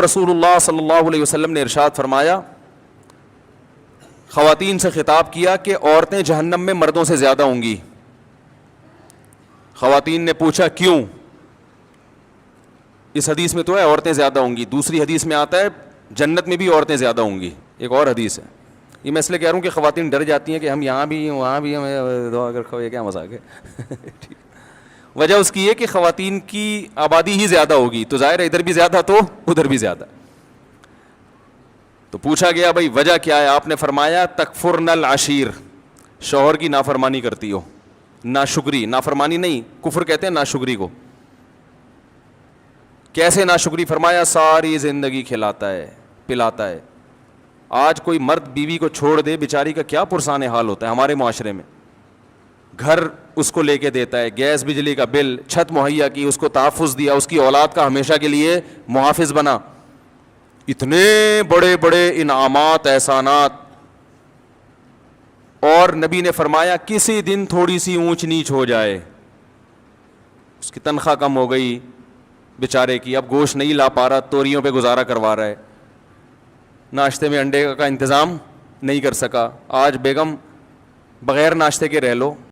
جناب رسول اللہ صلی اللہ علیہ وسلم نے ارشاد فرمایا, خواتین سے خطاب کیا کہ عورتیں جہنم میں مردوں سے زیادہ ہوں گی. خواتین نے پوچھا کیوں؟ اس حدیث میں تو ہے عورتیں زیادہ ہوں گی, دوسری حدیث میں آتا ہے جنت میں بھی عورتیں زیادہ ہوں گی, ایک اور حدیث ہے. یہ میں اس لیے کہہ رہا ہوں کہ خواتین ڈر جاتی ہیں کہ ہم یہاں بھی وہاں بھی, ہمیں دعا کر کھوئے, کیا مذاق ہے. وجہ اس کی ہے کہ خواتین کی آبادی ہی زیادہ ہوگی, تو ظاہر ہے ادھر بھی زیادہ تو ادھر بھی زیادہ. تو پوچھا گیا بھائی وجہ کیا ہے؟ آپ نے فرمایا تکفرن العشیر, شوہر کی نافرمانی کرتی ہو. ناشکری, نافرمانی نہیں, کفر کہتے ہیں ناشکری کو. کیسے ناشکری؟ فرمایا ساری زندگی کھلاتا ہے پلاتا ہے. آج کوئی مرد بیوی کو چھوڑ دے, بیچاری کا کیا پرسان حال ہوتا ہے ہمارے معاشرے میں. گھر اس کو لے کے دیتا ہے, گیس بجلی کا بل, چھت مہیا کی, اس کو تحفظ دیا, اس کی اولاد کا ہمیشہ کے لیے محافظ بنا, اتنے بڑے بڑے انعامات احسانات. اور نبی نے فرمایا کسی دن تھوڑی سی اونچ نیچ ہو جائے, اس کی تنخواہ کم ہو گئی بیچارے کی, اب گوشت نہیں لا پا رہا, توریوں پہ گزارا کروا رہا ہے, ناشتے میں انڈے کا انتظام نہیں کر سکا, آج بیگم بغیر ناشتے کے رہ لو,